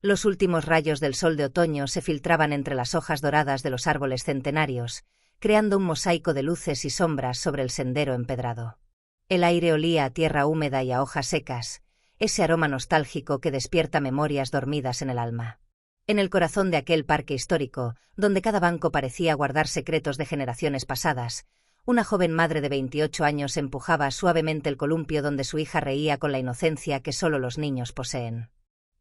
Los últimos rayos del sol de otoño se filtraban entre las hojas doradas de los árboles centenarios, creando un mosaico de luces y sombras sobre el sendero empedrado. El aire olía a tierra húmeda y a hojas secas, ese aroma nostálgico que despierta memorias dormidas en el alma. En el corazón de aquel parque histórico, donde cada banco parecía guardar secretos de generaciones pasadas, una joven madre de 28 años empujaba suavemente el columpio donde su hija reía con la inocencia que solo los niños poseen.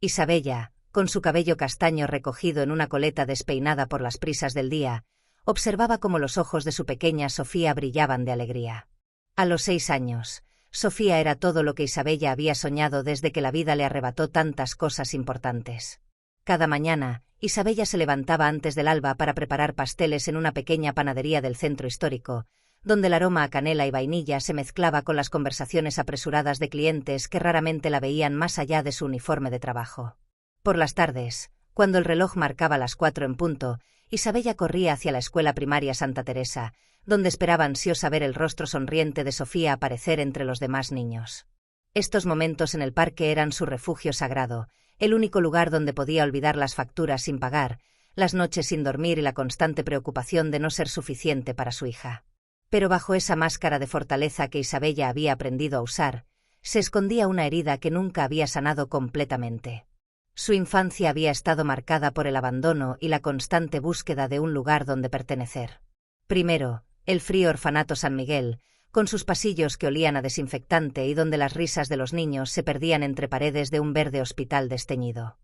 Isabella, con su cabello castaño recogido en una coleta despeinada por las prisas del día, observaba cómo los ojos de su pequeña Sofía brillaban de alegría. A los 6 años, Sofía era todo lo que Isabella había soñado desde que la vida le arrebató tantas cosas importantes. Cada mañana, Isabella se levantaba antes del alba para preparar pasteles en una pequeña panadería del centro histórico, donde el aroma a canela y vainilla se mezclaba con las conversaciones apresuradas de clientes que raramente la veían más allá de su uniforme de trabajo. Por las tardes, cuando el reloj marcaba las 4 en punto, Isabella corría hacia la escuela primaria Santa Teresa, donde esperaba ansiosa ver el rostro sonriente de Sofía aparecer entre los demás niños. Estos momentos en el parque eran su refugio sagrado, el único lugar donde podía olvidar las facturas sin pagar, las noches sin dormir y la constante preocupación de no ser suficiente para su hija. Pero bajo esa máscara de fortaleza que Isabella había aprendido a usar, se escondía una herida que nunca había sanado completamente. Su infancia había estado marcada por el abandono y la constante búsqueda de un lugar donde pertenecer. Primero, el frío orfanato San Miguel, con sus pasillos que olían a desinfectante y donde las risas de los niños se perdían entre paredes de un verde hospital desteñido.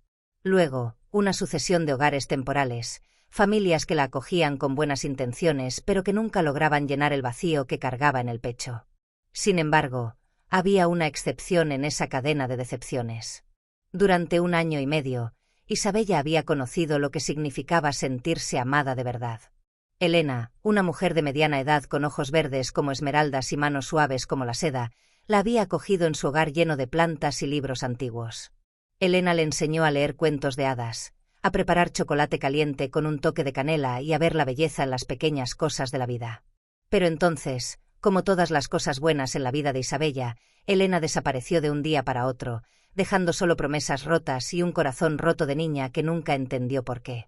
Luego, una sucesión de hogares temporales, familias que la acogían con buenas intenciones pero que nunca lograban llenar el vacío que cargaba en el pecho. Sin embargo, había una excepción en esa cadena de decepciones. Durante 1 año y medio, Isabella había conocido lo que significaba sentirse amada de verdad. Elena, una mujer de mediana edad con ojos verdes como esmeraldas y manos suaves como la seda, la había acogido en su hogar lleno de plantas y libros antiguos. Elena le enseñó a leer cuentos de hadas, a preparar chocolate caliente con un toque de canela y a ver la belleza en las pequeñas cosas de la vida. Pero entonces, como todas las cosas buenas en la vida de Isabella, Elena desapareció de un día para otro, dejando solo promesas rotas y un corazón roto de niña que nunca entendió por qué.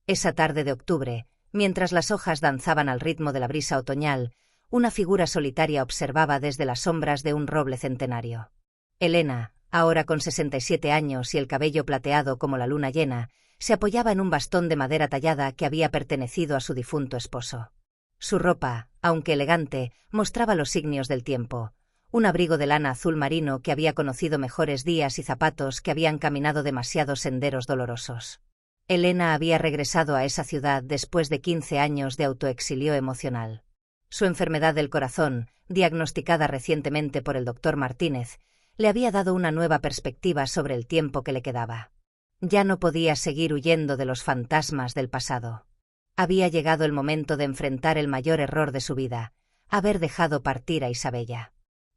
Esa tarde de octubre, mientras las hojas danzaban al ritmo de la brisa otoñal, una figura solitaria observaba desde las sombras de un roble centenario. Elena, ahora con 67 años y el cabello plateado como la luna llena, se apoyaba en un bastón de madera tallada que había pertenecido a su difunto esposo. Su ropa, aunque elegante, mostraba los signos del tiempo. Un abrigo de lana azul marino que había conocido mejores días y zapatos que habían caminado demasiados senderos dolorosos. Elena había regresado a esa ciudad después de 15 años de autoexilio emocional. Su enfermedad del corazón, diagnosticada recientemente por el doctor Martínez, le había dado una nueva perspectiva sobre el tiempo que le quedaba. Ya no podía seguir huyendo de los fantasmas del pasado. Había llegado el momento de enfrentar el mayor error de su vida, haber dejado partir a Isabella.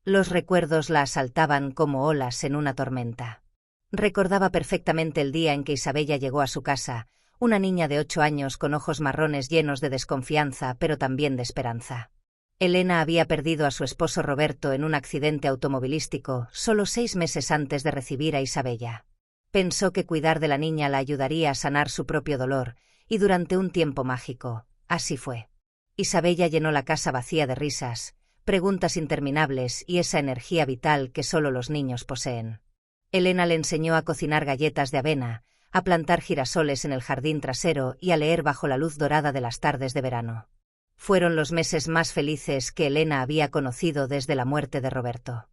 Los recuerdos la asaltaban como olas en una tormenta. Recordaba perfectamente el día en que Isabella llegó a su casa, una niña de 8 años con ojos marrones llenos de desconfianza pero también de esperanza. Elena había perdido a su esposo Roberto en un accidente automovilístico solo 6 meses antes de recibir a Isabella. Pensó que cuidar de la niña la ayudaría a sanar su propio dolor, y durante un tiempo mágico, así fue. Isabella llenó la casa vacía de risas, preguntas interminables y esa energía vital que solo los niños poseen. Elena le enseñó a cocinar galletas de avena, a plantar girasoles en el jardín trasero y a leer bajo la luz dorada de las tardes de verano. Fueron los meses más felices que Elena había conocido desde la muerte de Roberto.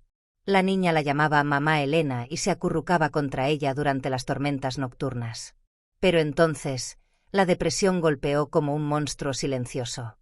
La niña la llamaba mamá Elena y se acurrucaba contra ella durante las tormentas nocturnas. Pero entonces, la depresión golpeó como un monstruo silencioso.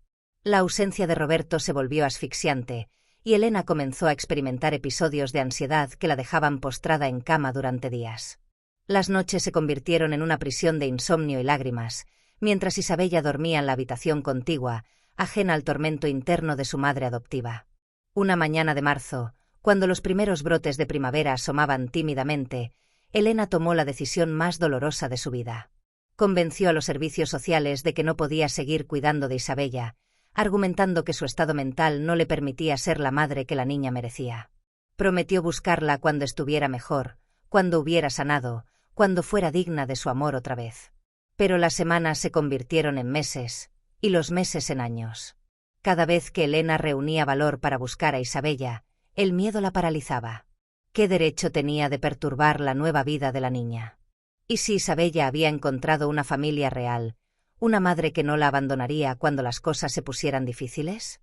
La ausencia de Roberto se volvió asfixiante, y Elena comenzó a experimentar episodios de ansiedad que la dejaban postrada en cama durante días. Las noches se convirtieron en una prisión de insomnio y lágrimas, mientras Isabella dormía en la habitación contigua, ajena al tormento interno de su madre adoptiva. Una mañana de marzo, cuando los primeros brotes de primavera asomaban tímidamente, Elena tomó la decisión más dolorosa de su vida. Convenció a los servicios sociales de que no podía seguir cuidando de Isabella, argumentando que su estado mental no le permitía ser la madre que la niña merecía. Prometió buscarla cuando estuviera mejor, cuando hubiera sanado, cuando fuera digna de su amor otra vez. Pero las semanas se convirtieron en meses, y los meses en años. Cada vez que Elena reunía valor para buscar a Isabella, el miedo la paralizaba. ¿Qué derecho tenía de perturbar la nueva vida de la niña? ¿Y si Isabella había encontrado una familia real, una madre que no la abandonaría cuando las cosas se pusieran difíciles?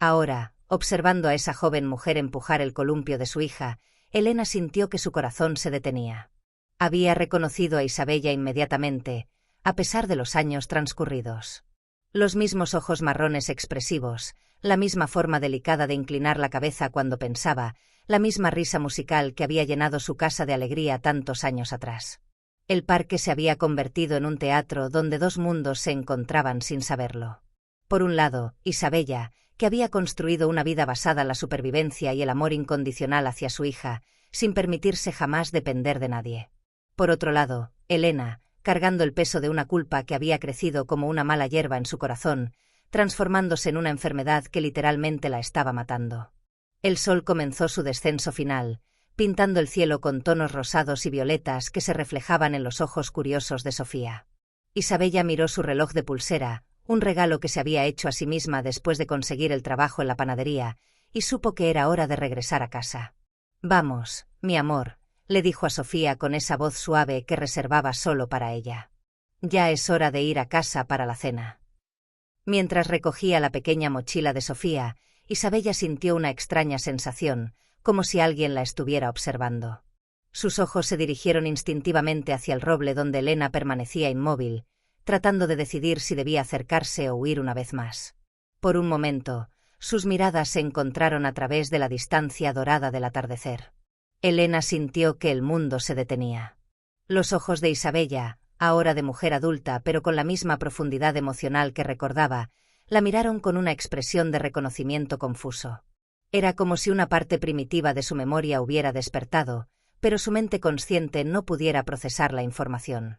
Ahora, observando a esa joven mujer empujar el columpio de su hija, Elena sintió que su corazón se detenía. Había reconocido a Isabella inmediatamente, a pesar de los años transcurridos. Los mismos ojos marrones expresivos, la misma forma delicada de inclinar la cabeza cuando pensaba, la misma risa musical que había llenado su casa de alegría tantos años atrás. El parque se había convertido en un teatro donde dos mundos se encontraban sin saberlo. Por un lado, Isabella, que había construido una vida basada en la supervivencia y el amor incondicional hacia su hija, sin permitirse jamás depender de nadie. Por otro lado, Elena, cargando el peso de una culpa que había crecido como una mala hierba en su corazón, transformándose en una enfermedad que literalmente la estaba matando. El sol comenzó su descenso final, pintando el cielo con tonos rosados y violetas que se reflejaban en los ojos curiosos de Sofía. Isabella miró su reloj de pulsera, un regalo que se había hecho a sí misma después de conseguir el trabajo en la panadería, y supo que era hora de regresar a casa. «Vamos, mi amor», le dijo a Sofía con esa voz suave que reservaba solo para ella. «Ya es hora de ir a casa para la cena». Mientras recogía la pequeña mochila de Sofía, Isabella sintió una extraña sensación, como si alguien la estuviera observando. Sus ojos se dirigieron instintivamente hacia el roble donde Elena permanecía inmóvil, tratando de decidir si debía acercarse o huir una vez más. Por un momento, sus miradas se encontraron a través de la distancia dorada del atardecer. Elena sintió que el mundo se detenía. Los ojos de Isabella, ahora de mujer adulta pero con la misma profundidad emocional que recordaba, la miraron con una expresión de reconocimiento confuso. Era como si una parte primitiva de su memoria hubiera despertado, pero su mente consciente no pudiera procesar la información.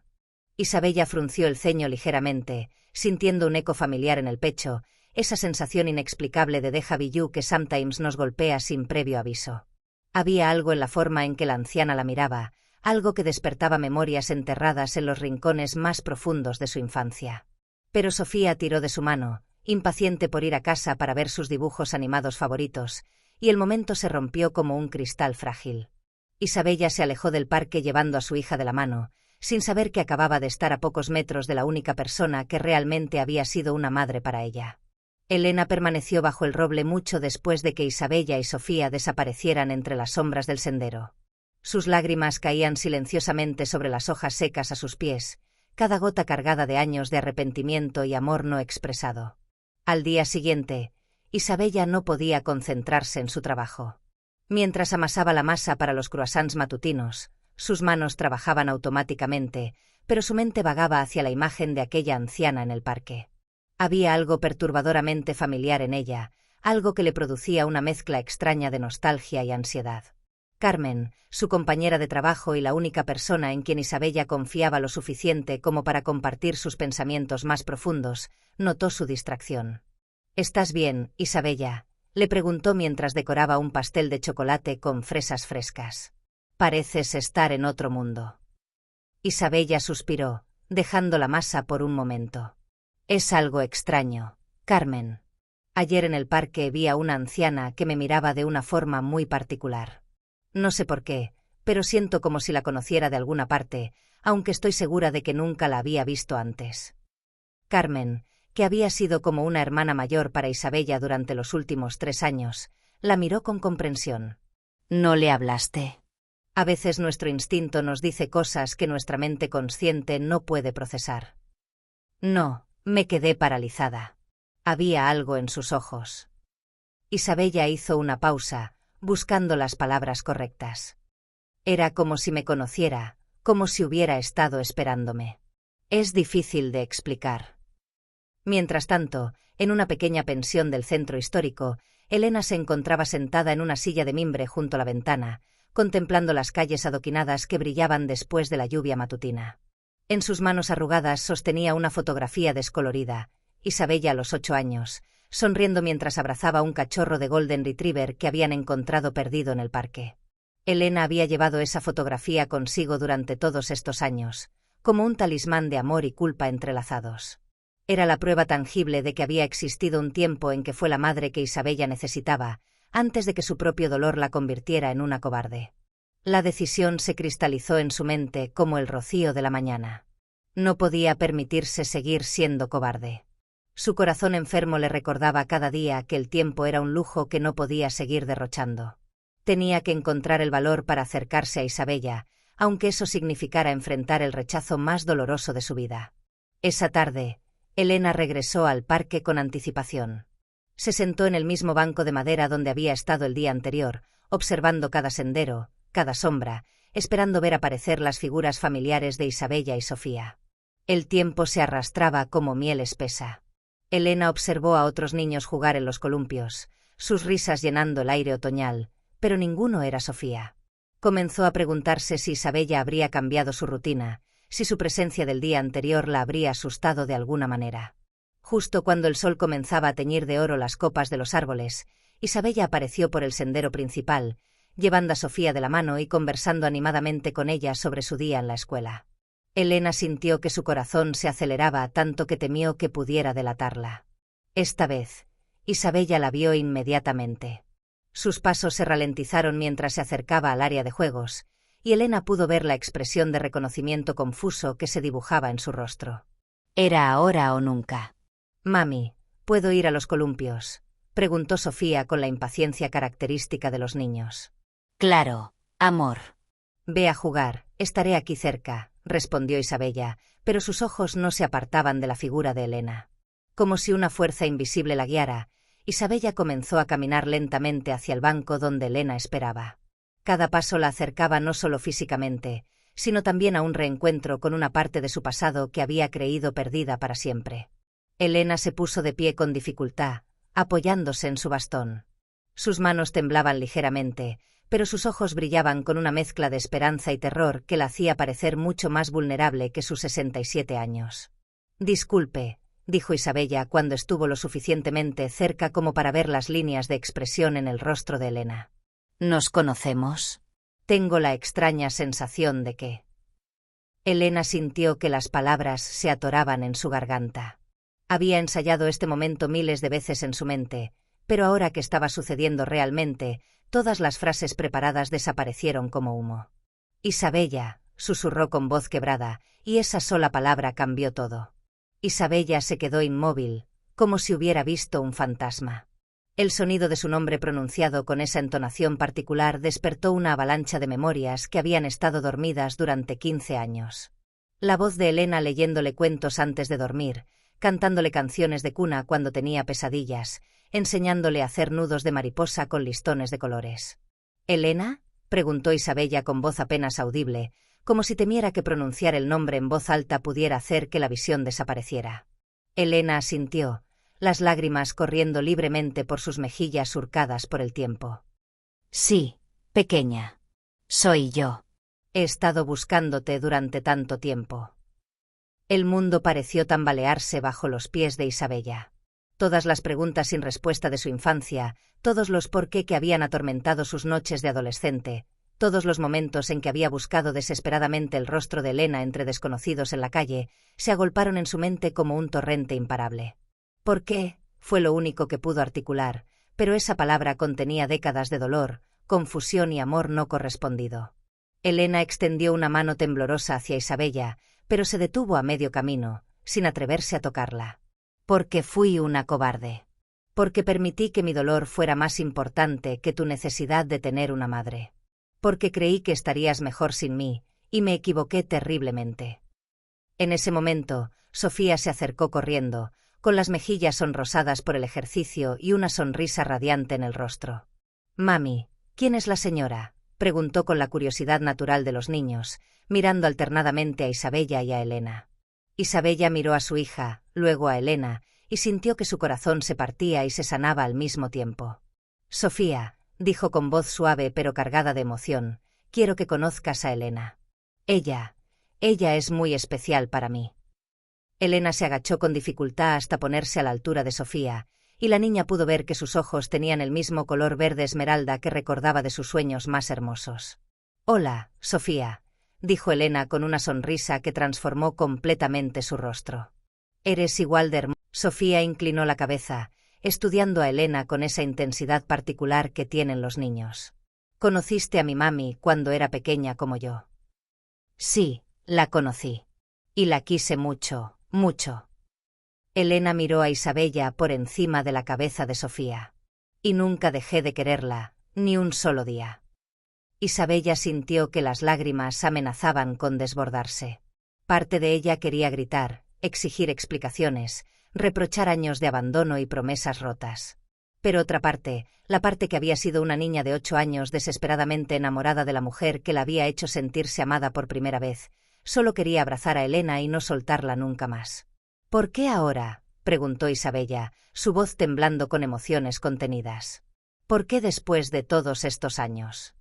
Isabella frunció el ceño ligeramente, sintiendo un eco familiar en el pecho, esa sensación inexplicable de déjà vu que sometimes nos golpea sin previo aviso. Había algo en la forma en que la anciana la miraba, algo que despertaba memorias enterradas en los rincones más profundos de su infancia. Pero Sofía tiró de su mano, impaciente por ir a casa para ver sus dibujos animados favoritos, y el momento se rompió como un cristal frágil. Isabella se alejó del parque llevando a su hija de la mano, sin saber que acababa de estar a pocos metros de la única persona que realmente había sido una madre para ella. Elena permaneció bajo el roble mucho después de que Isabella y Sofía desaparecieran entre las sombras del sendero. Sus lágrimas caían silenciosamente sobre las hojas secas a sus pies, cada gota cargada de años de arrepentimiento y amor no expresado. Al día siguiente, Isabella no podía concentrarse en su trabajo. Mientras amasaba la masa para los croissants matutinos, sus manos trabajaban automáticamente, pero su mente vagaba hacia la imagen de aquella anciana en el parque. Había algo perturbadoramente familiar en ella, algo que le producía una mezcla extraña de nostalgia y ansiedad. Carmen, su compañera de trabajo y la única persona en quien Isabella confiaba lo suficiente como para compartir sus pensamientos más profundos, notó su distracción. «¿Estás bien, Isabella?», le preguntó mientras decoraba un pastel de chocolate con fresas frescas. «Pareces estar en otro mundo». Isabella suspiró, dejando la masa por un momento. «Es algo extraño, Carmen. Ayer en el parque vi a una anciana que me miraba de una forma muy particular. No sé por qué, pero siento como si la conociera de alguna parte, aunque estoy segura de que nunca la había visto antes». Carmen, que había sido como una hermana mayor para Isabella durante los últimos 3 años, la miró con comprensión. «¿No le hablaste?» A veces nuestro instinto nos dice cosas que nuestra mente consciente no puede procesar. «No», me quedé paralizada. Había algo en sus ojos. Isabella hizo una pausa, buscando las palabras correctas. Era como si me conociera, como si hubiera estado esperándome. Es difícil de explicar. Mientras tanto, en una pequeña pensión del centro histórico, Elena se encontraba sentada en una silla de mimbre junto a la ventana, contemplando las calles adoquinadas que brillaban después de la lluvia matutina. En sus manos arrugadas sostenía una fotografía descolorida, Isabella a los 8 años, sonriendo mientras abrazaba un cachorro de Golden Retriever que habían encontrado perdido en el parque. Elena había llevado esa fotografía consigo durante todos estos años, como un talismán de amor y culpa entrelazados. Era la prueba tangible de que había existido un tiempo en que fue la madre que Isabella necesitaba, antes de que su propio dolor la convirtiera en una cobarde. La decisión se cristalizó en su mente como el rocío de la mañana. No podía permitirse seguir siendo cobarde. Su corazón enfermo le recordaba cada día que el tiempo era un lujo que no podía seguir derrochando. Tenía que encontrar el valor para acercarse a Isabella, aunque eso significara enfrentar el rechazo más doloroso de su vida. Esa tarde, Elena regresó al parque con anticipación. Se sentó en el mismo banco de madera donde había estado el día anterior, observando cada sendero, cada sombra, esperando ver aparecer las figuras familiares de Isabella y Sofía. El tiempo se arrastraba como miel espesa. Elena observó a otros niños jugar en los columpios, sus risas llenando el aire otoñal, pero ninguno era Sofía. Comenzó a preguntarse si Isabella habría cambiado su rutina, si su presencia del día anterior la habría asustado de alguna manera. Justo cuando el sol comenzaba a teñir de oro las copas de los árboles, Isabella apareció por el sendero principal, llevando a Sofía de la mano y conversando animadamente con ella sobre su día en la escuela. Elena sintió que su corazón se aceleraba tanto que temió que pudiera delatarla. Esta vez, Isabella la vio inmediatamente. Sus pasos se ralentizaron mientras se acercaba al área de juegos, y Elena pudo ver la expresión de reconocimiento confuso que se dibujaba en su rostro. Era ahora o nunca. «Mami, ¿puedo ir a los columpios?», preguntó Sofía con la impaciencia característica de los niños. «Claro, amor». «Ve a jugar, estaré aquí cerca», respondió Isabella, pero sus ojos no se apartaban de la figura de Elena. Como si una fuerza invisible la guiara, Isabella comenzó a caminar lentamente hacia el banco donde Elena esperaba. Cada paso la acercaba no solo físicamente, sino también a un reencuentro con una parte de su pasado que había creído perdida para siempre. Elena se puso de pie con dificultad, apoyándose en su bastón. Sus manos temblaban ligeramente, pero sus ojos brillaban con una mezcla de esperanza y terror que la hacía parecer mucho más vulnerable que sus 67 años. «Disculpe», dijo Isabella cuando estuvo lo suficientemente cerca como para ver las líneas de expresión en el rostro de Elena. «¿Nos conocemos?» «Tengo la extraña sensación de que...». Elena sintió que las palabras se atoraban en su garganta. Había ensayado este momento miles de veces en su mente, pero ahora que estaba sucediendo realmente, todas las frases preparadas desaparecieron como humo. «Isabella», susurró con voz quebrada, y esa sola palabra cambió todo. Isabella se quedó inmóvil, como si hubiera visto un fantasma. El sonido de su nombre pronunciado con esa entonación particular despertó una avalancha de memorias que habían estado dormidas durante 15 años. La voz de Elena leyéndole cuentos antes de dormir, cantándole canciones de cuna cuando tenía pesadillas, enseñándole a hacer nudos de mariposa con listones de colores. «¿Elena?», preguntó Isabella con voz apenas audible, como si temiera que pronunciar el nombre en voz alta pudiera hacer que la visión desapareciera. Elena asintió, las lágrimas corriendo libremente por sus mejillas surcadas por el tiempo. «Sí, pequeña. Soy yo. He estado buscándote durante tanto tiempo». El mundo pareció tambalearse bajo los pies de Isabella. Todas las preguntas sin respuesta de su infancia, todos los por qué que habían atormentado sus noches de adolescente, todos los momentos en que había buscado desesperadamente el rostro de Elena entre desconocidos en la calle, se agolparon en su mente como un torrente imparable. «¿Por qué?», fue lo único que pudo articular, pero esa palabra contenía décadas de dolor, confusión y amor no correspondido. Elena extendió una mano temblorosa hacia Isabella, pero se detuvo a medio camino, sin atreverse a tocarla. «Porque fui una cobarde. Porque permití que mi dolor fuera más importante que tu necesidad de tener una madre. Porque creí que estarías mejor sin mí, y me equivoqué terriblemente». En ese momento, Sofía se acercó corriendo, con las mejillas sonrosadas por el ejercicio y una sonrisa radiante en el rostro. «Mami, ¿quién es la señora?», preguntó con la curiosidad natural de los niños, mirando alternadamente a Isabella y a Elena. Isabella miró a su hija, luego a Elena, y sintió que su corazón se partía y se sanaba al mismo tiempo. «Sofía», dijo con voz suave pero cargada de emoción, «quiero que conozcas a Elena. Ella es muy especial para mí». Elena se agachó con dificultad hasta ponerse a la altura de Sofía, y la niña pudo ver que sus ojos tenían el mismo color verde esmeralda que recordaba de sus sueños más hermosos. «Hola, Sofía», dijo Elena con una sonrisa que transformó completamente su rostro. «Eres igual de hermosa». Sofía inclinó la cabeza, estudiando a Elena con esa intensidad particular que tienen los niños. «¿Conociste a mi mami cuando era pequeña como yo?» «Sí, la conocí. Y la quise mucho, mucho». Elena miró a Isabella por encima de la cabeza de Sofía. «Y nunca dejé de quererla, ni un solo día». Isabella sintió que las lágrimas amenazaban con desbordarse. Parte de ella quería gritar, exigir explicaciones, reprochar años de abandono y promesas rotas. Pero otra parte, la parte que había sido una niña de 8 años desesperadamente enamorada de la mujer que la había hecho sentirse amada por primera vez, solo quería abrazar a Elena y no soltarla nunca más. «¿Por qué ahora?», preguntó Isabella, su voz temblando con emociones contenidas. «¿Por qué después de todos estos años?».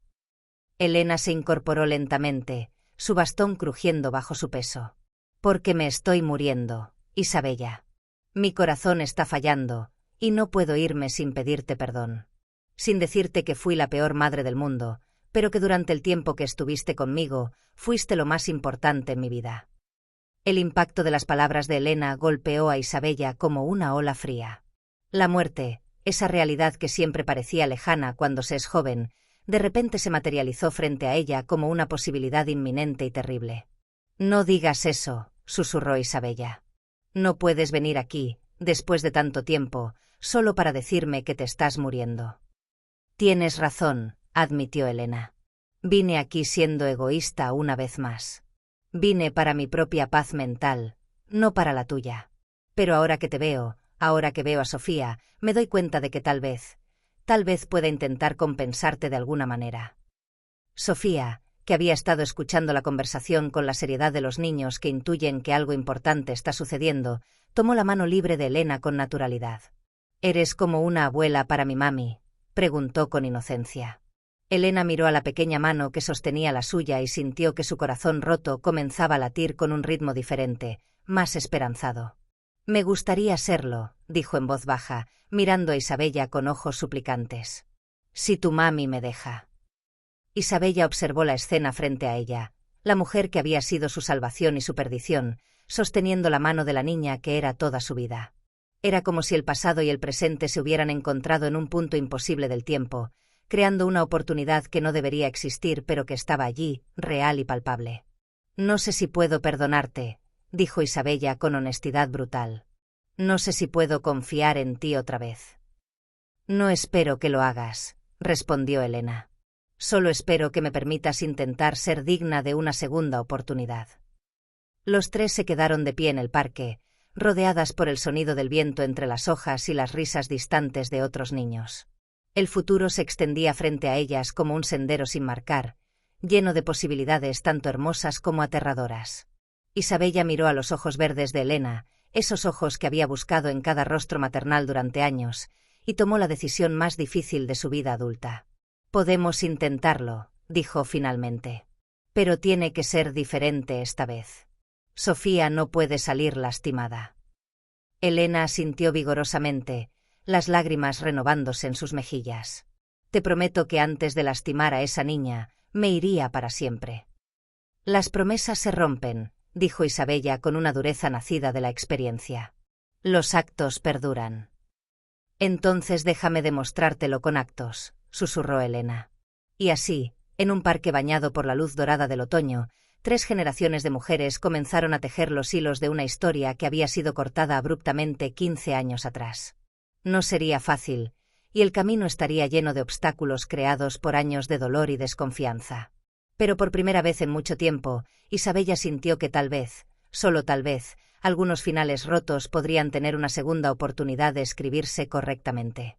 Elena se incorporó lentamente, su bastón crujiendo bajo su peso. «Porque me estoy muriendo, Isabella. Mi corazón está fallando, y no puedo irme sin pedirte perdón. Sin decirte que fui la peor madre del mundo, pero que durante el tiempo que estuviste conmigo, fuiste lo más importante en mi vida». El impacto de las palabras de Elena golpeó a Isabella como una ola fría. La muerte, esa realidad que siempre parecía lejana cuando se es joven, de repente se materializó frente a ella como una posibilidad inminente y terrible. «No digas eso», susurró Isabella. «No puedes venir aquí, después de tanto tiempo, solo para decirme que te estás muriendo». «Tienes razón», admitió Elena. «Vine aquí siendo egoísta una vez más. Vine para mi propia paz mental, no para la tuya. Pero ahora que te veo, ahora que veo a Sofía, me doy cuenta de que tal vez pueda intentar compensarte de alguna manera». Sofía, que había estado escuchando la conversación con la seriedad de los niños que intuyen que algo importante está sucediendo, tomó la mano libre de Elena con naturalidad. «¿Eres como una abuela para mi mami?», preguntó con inocencia. Elena miró a la pequeña mano que sostenía la suya y sintió que su corazón roto comenzaba a latir con un ritmo diferente, más esperanzado. «Me gustaría serlo», dijo en voz baja, mirando a Isabella con ojos suplicantes. «Si tu mami me deja». Isabella observó la escena frente a ella, la mujer que había sido su salvación y su perdición, sosteniendo la mano de la niña que era toda su vida. Era como si el pasado y el presente se hubieran encontrado en un punto imposible del tiempo, creando una oportunidad que no debería existir pero que estaba allí, real y palpable. «No sé si puedo perdonarte», dijo Isabella con honestidad brutal. «No sé si puedo confiar en ti otra vez». «No espero que lo hagas», respondió Elena. «Solo espero que me permitas intentar ser digna de una segunda oportunidad». Los tres se quedaron de pie en el parque, rodeadas por el sonido del viento entre las hojas y las risas distantes de otros niños. El futuro se extendía frente a ellas como un sendero sin marcar, lleno de posibilidades tanto hermosas como aterradoras. Isabella miró a los ojos verdes de Elena, esos ojos que había buscado en cada rostro maternal durante años, y tomó la decisión más difícil de su vida adulta. «Podemos intentarlo», dijo finalmente. «Pero tiene que ser diferente esta vez. Sofía no puede salir lastimada». Elena asintió vigorosamente, las lágrimas renovándose en sus mejillas. «Te prometo que antes de lastimar a esa niña, me iría para siempre». «Las promesas se rompen», dijo Isabella con una dureza nacida de la experiencia. «Los actos perduran». «Entonces déjame demostrártelo con actos», susurró Elena. Y así, en un parque bañado por la luz dorada del otoño, 3 generaciones de mujeres comenzaron a tejer los hilos de una historia que había sido cortada abruptamente 15 años atrás. No sería fácil, y el camino estaría lleno de obstáculos creados por años de dolor y desconfianza. Pero por primera vez en mucho tiempo, Isabella sintió que tal vez, solo tal vez, algunos finales rotos podrían tener una segunda oportunidad de escribirse correctamente.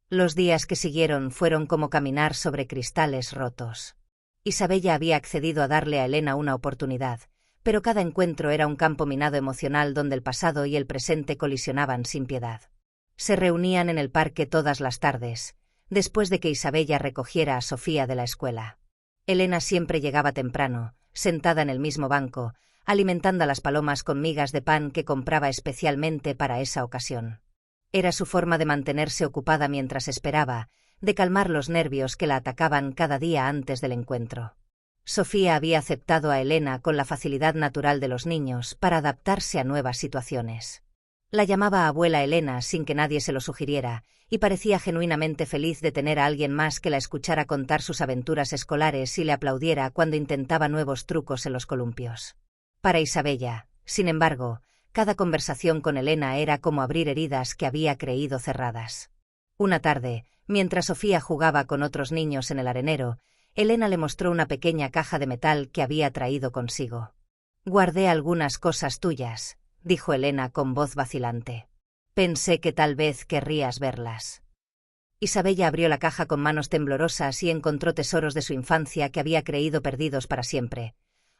Los días que siguieron fueron como caminar sobre cristales rotos. Isabella había accedido a darle a Elena una oportunidad, pero cada encuentro era un campo minado emocional donde el pasado y el presente colisionaban sin piedad. Se reunían en el parque todas las tardes, después de que Isabella recogiera a Sofía de la escuela. Elena siempre llegaba temprano, sentada en el mismo banco, alimentando a las palomas con migas de pan que compraba especialmente para esa ocasión. Era su forma de mantenerse ocupada mientras esperaba, de calmar los nervios que la atacaban cada día antes del encuentro. Sofía había aceptado a Elena con la facilidad natural de los niños para adaptarse a nuevas situaciones. La llamaba abuela Elena sin que nadie se lo sugiriera, y parecía genuinamente feliz de tener a alguien más que la escuchara contar sus aventuras escolares y le aplaudiera cuando intentaba nuevos trucos en los columpios. Para Isabella, sin embargo, cada conversación con Elena era como abrir heridas que había creído cerradas. Una tarde, mientras Sofía jugaba con otros niños en el arenero, Elena le mostró una pequeña caja de metal que había traído consigo. «Guardé algunas cosas tuyas», dijo Elena con voz vacilante. «Pensé que tal vez querrías verlas». Isabella abrió la caja con manos temblorosas y encontró tesoros de su infancia que había creído perdidos para siempre.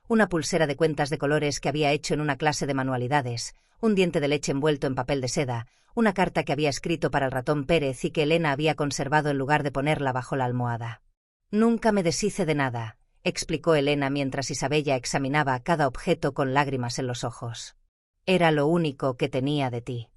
Una pulsera de cuentas de colores que había hecho en una clase de manualidades, un diente de leche envuelto en papel de seda, una carta que había escrito para el ratón Pérez y que Elena había conservado en lugar de ponerla bajo la almohada. «Nunca me deshice de nada», explicó Elena mientras Isabella examinaba cada objeto con lágrimas en los ojos. «Era lo único que tenía de ti».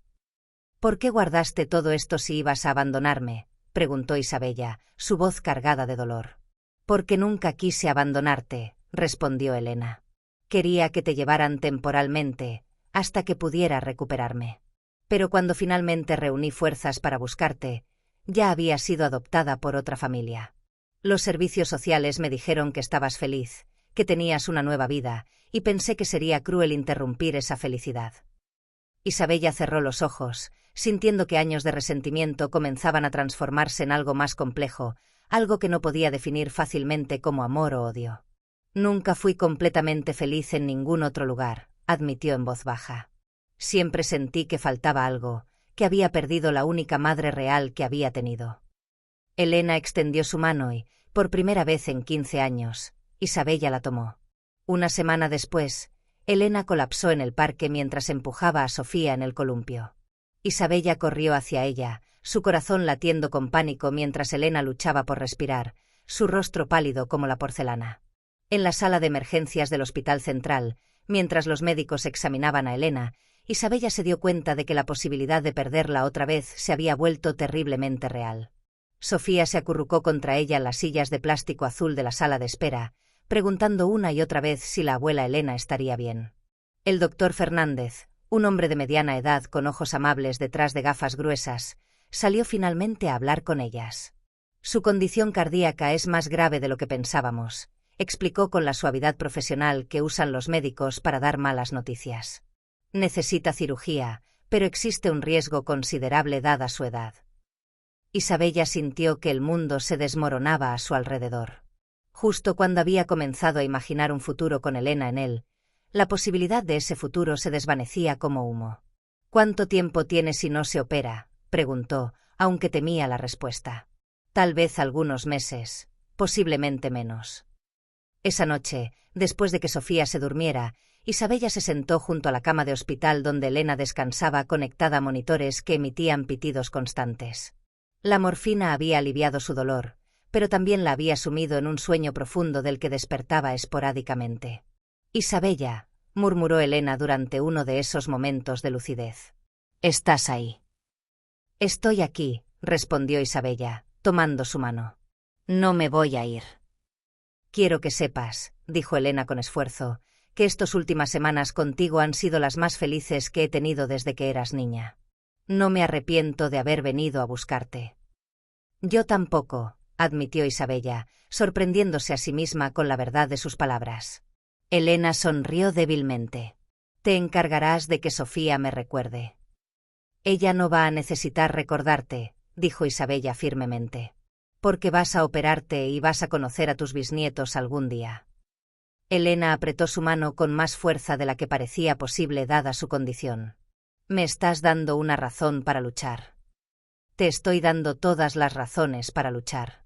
«¿Por qué guardaste todo esto si ibas a abandonarme?», preguntó Isabella, su voz cargada de dolor. «Porque nunca quise abandonarte», respondió Elena. «Quería que te llevaran temporalmente, hasta que pudiera recuperarme. Pero cuando finalmente reuní fuerzas para buscarte, ya había sido adoptada por otra familia. Los servicios sociales me dijeron que estabas feliz, que tenías una nueva vida, y pensé que sería cruel interrumpir esa felicidad». Isabella cerró los ojos, sintiendo que años de resentimiento comenzaban a transformarse en algo más complejo, algo que no podía definir fácilmente como amor o odio. «Nunca fui completamente feliz en ningún otro lugar», admitió en voz baja. «Siempre sentí que faltaba algo, que había perdido la única madre real que había tenido». Elena extendió su mano y, por primera vez en 15 años, Isabella la tomó. Una semana después, Elena colapsó en el parque mientras empujaba a Sofía en el columpio. Isabella corrió hacia ella, su corazón latiendo con pánico mientras Elena luchaba por respirar, su rostro pálido como la porcelana. En la sala de emergencias del Hospital Central, mientras los médicos examinaban a Elena, Isabella se dio cuenta de que la posibilidad de perderla otra vez se había vuelto terriblemente real. Sofía se acurrucó contra ella en las sillas de plástico azul de la sala de espera, preguntando una y otra vez si la abuela Elena estaría bien. El doctor Fernández, un hombre de mediana edad con ojos amables detrás de gafas gruesas, salió finalmente a hablar con ellas. «Su condición cardíaca es más grave de lo que pensábamos», explicó con la suavidad profesional que usan los médicos para dar malas noticias. «Necesita cirugía, pero existe un riesgo considerable dada su edad». Isabella sintió que el mundo se desmoronaba a su alrededor. Justo cuando había comenzado a imaginar un futuro con Elena en él, la posibilidad de ese futuro se desvanecía como humo. «¿Cuánto tiempo tiene si no se opera?», preguntó, aunque temía la respuesta. «Tal vez algunos meses, posiblemente menos». Esa noche, después de que Sofía se durmiera, Isabella se sentó junto a la cama de hospital donde Elena descansaba conectada a monitores que emitían pitidos constantes. La morfina había aliviado su dolor, pero también la había sumido en un sueño profundo del que despertaba esporádicamente. «Isabella», murmuró Elena durante uno de esos momentos de lucidez. «¿Estás ahí?» «Estoy aquí», respondió Isabella, tomando su mano. «No me voy a ir». «Quiero que sepas», dijo Elena con esfuerzo, «queéstas últimas semanas contigo han sido las más felices que he tenido desde que eras niña. No me arrepiento de haber venido a buscarte». «Yo tampoco», admitió Isabella, sorprendiéndose a sí misma con la verdad de sus palabras. Elena sonrió débilmente. «Te encargarás de que Sofía me recuerde». «Ella no va a necesitar recordarte», dijo Isabella firmemente. «Porque vas a operarte y vas a conocer a tus bisnietos algún día». Elena apretó su mano con más fuerza de la que parecía posible dada su condición. «Me estás dando una razón para luchar». «Te estoy dando todas las razones para luchar».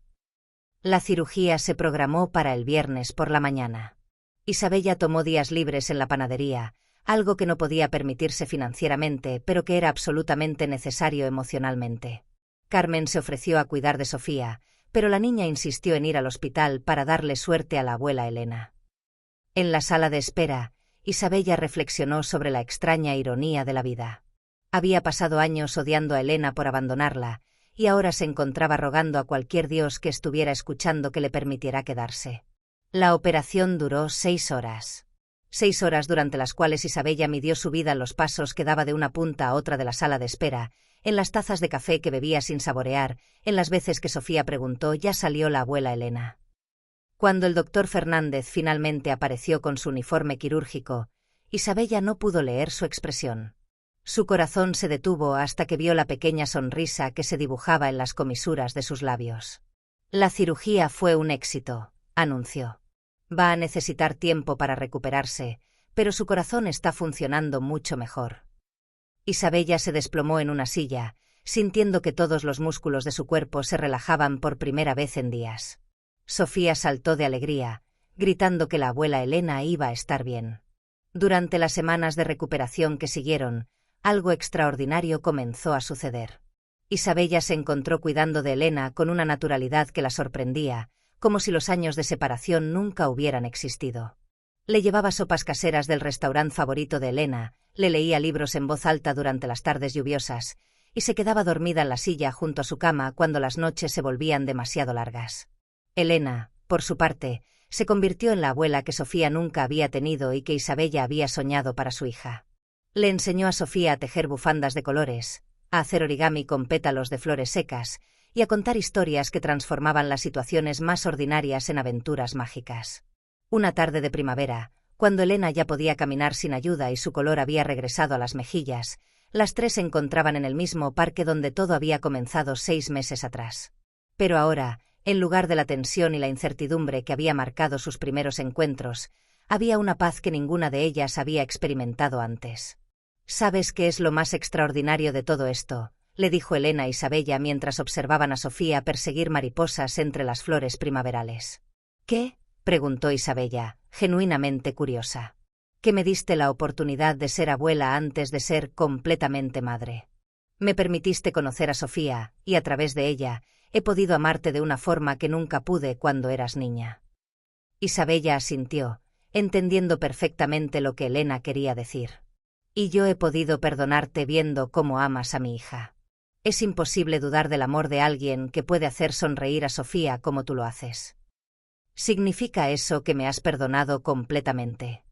La cirugía se programó para el viernes por la mañana. Isabella tomó días libres en la panadería, algo que no podía permitirse financieramente, pero que era absolutamente necesario emocionalmente. Carmen se ofreció a cuidar de Sofía, pero la niña insistió en ir al hospital para darle suerte a la abuela Elena. En la sala de espera, Isabella reflexionó sobre la extraña ironía de la vida. Había pasado años odiando a Elena por abandonarla, y ahora se encontraba rogando a cualquier dios que estuviera escuchando que le permitiera quedarse. La operación duró 6 horas. 6 horas durante las cuales Isabella midió su vida en los pasos que daba de una punta a otra de la sala de espera, en las tazas de café que bebía sin saborear, en las veces que Sofía preguntó «¿Ya salió la abuela Elena?». Cuando el doctor Fernández finalmente apareció con su uniforme quirúrgico, Isabella no pudo leer su expresión. Su corazón se detuvo hasta que vio la pequeña sonrisa que se dibujaba en las comisuras de sus labios. «La cirugía fue un éxito», anunció. «Va a necesitar tiempo para recuperarse, pero su corazón está funcionando mucho mejor». Isabella se desplomó en una silla, sintiendo que todos los músculos de su cuerpo se relajaban por primera vez en días. Sofía saltó de alegría, gritando que la abuela Elena iba a estar bien. Durante las semanas de recuperación que siguieron, algo extraordinario comenzó a suceder. Isabella se encontró cuidando de Elena con una naturalidad que la sorprendía, como si los años de separación nunca hubieran existido. Le llevaba sopas caseras del restaurante favorito de Elena, le leía libros en voz alta durante las tardes lluviosas, y se quedaba dormida en la silla junto a su cama cuando las noches se volvían demasiado largas. Elena, por su parte, se convirtió en la abuela que Sofía nunca había tenido y que Isabella había soñado para su hija. Le enseñó a Sofía a tejer bufandas de colores, a hacer origami con pétalos de flores secas y a contar historias que transformaban las situaciones más ordinarias en aventuras mágicas. Una tarde de primavera, cuando Elena ya podía caminar sin ayuda y su color había regresado a las mejillas, las tres se encontraban en el mismo parque donde todo había comenzado 6 meses atrás. Pero ahora, en lugar de la tensión y la incertidumbre que había marcado sus primeros encuentros, había una paz que ninguna de ellas había experimentado antes. «¿Sabes qué es lo más extraordinario de todo esto?», le dijo Elena a Isabella mientras observaban a Sofía perseguir mariposas entre las flores primaverales. «¿Qué?», preguntó Isabella, genuinamente curiosa. «Que me diste la oportunidad de ser abuela antes de ser completamente madre. Me permitiste conocer a Sofía, y a través de ella, he podido amarte de una forma que nunca pude cuando eras niña». Isabella asintió, entendiendo perfectamente lo que Elena quería decir. «Y yo he podido perdonarte viendo cómo amas a mi hija. Es imposible dudar del amor de alguien que puede hacer sonreír a Sofía como tú lo haces. ¿Significa eso que me has perdonado completamente?».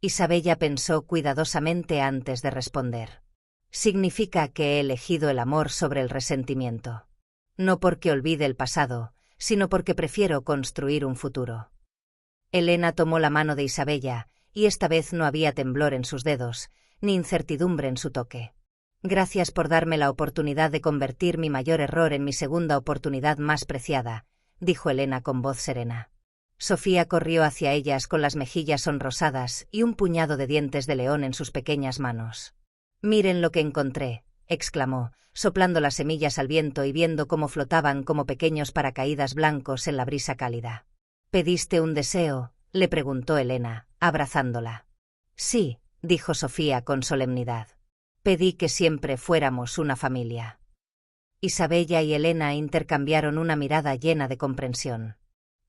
Isabella pensó cuidadosamente antes de responder. «Significa que he elegido el amor sobre el resentimiento. No porque olvide el pasado, sino porque prefiero construir un futuro». Elena tomó la mano de Isabella, y esta vez no había temblor en sus dedos, ni incertidumbre en su toque. «Gracias por darme la oportunidad de convertir mi mayor error en mi segunda oportunidad más preciada», dijo Elena con voz serena. Sofía corrió hacia ellas con las mejillas sonrosadas y un puñado de dientes de león en sus pequeñas manos. «Miren lo que encontré», exclamó, soplando las semillas al viento y viendo cómo flotaban como pequeños paracaídas blancos en la brisa cálida. «¿Pediste un deseo?», le preguntó Elena, abrazándola. «Sí», dijo Sofía con solemnidad. «Pedí que siempre fuéramos una familia». Isabella y Elena intercambiaron una mirada llena de comprensión.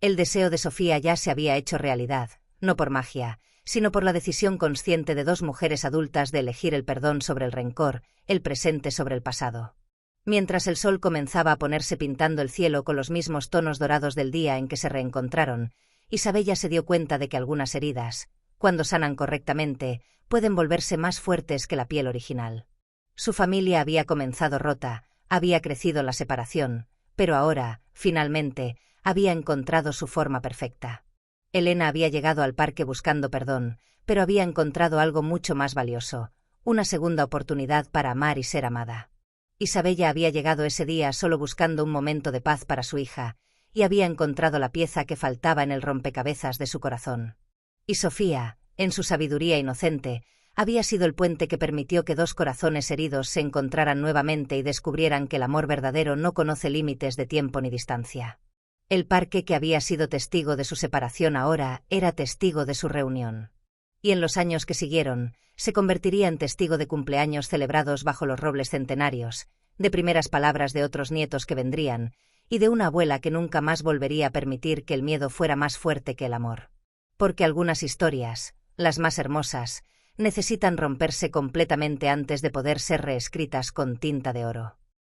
El deseo de Sofía ya se había hecho realidad, no por magia, sino por la decisión consciente de 2 mujeres adultas de elegir el perdón sobre el rencor, el presente sobre el pasado. Mientras el sol comenzaba a ponerse pintando el cielo con los mismos tonos dorados del día en que se reencontraron, Isabella se dio cuenta de que algunas heridas, cuando sanan correctamente, pueden volverse más fuertes que la piel original. Su familia había comenzado rota, había crecido la separación, pero ahora, finalmente, había encontrado su forma perfecta. Elena había llegado al parque buscando perdón, pero había encontrado algo mucho más valioso, una segunda oportunidad para amar y ser amada. Isabella había llegado ese día solo buscando un momento de paz para su hija, y había encontrado la pieza que faltaba en el rompecabezas de su corazón. Y Sofía, en su sabiduría inocente, había sido el puente que permitió que 2 corazones heridos se encontraran nuevamente y descubrieran que el amor verdadero no conoce límites de tiempo ni distancia. El parque que había sido testigo de su separación ahora era testigo de su reunión. Y en los años que siguieron, se convertiría en testigo de cumpleaños celebrados bajo los robles centenarios, de primeras palabras de otros nietos que vendrían, y de una abuela que nunca más volvería a permitir que el miedo fuera más fuerte que el amor. Porque algunas historias, las más hermosas, necesitan romperse completamente antes de poder ser reescritas con tinta de oro.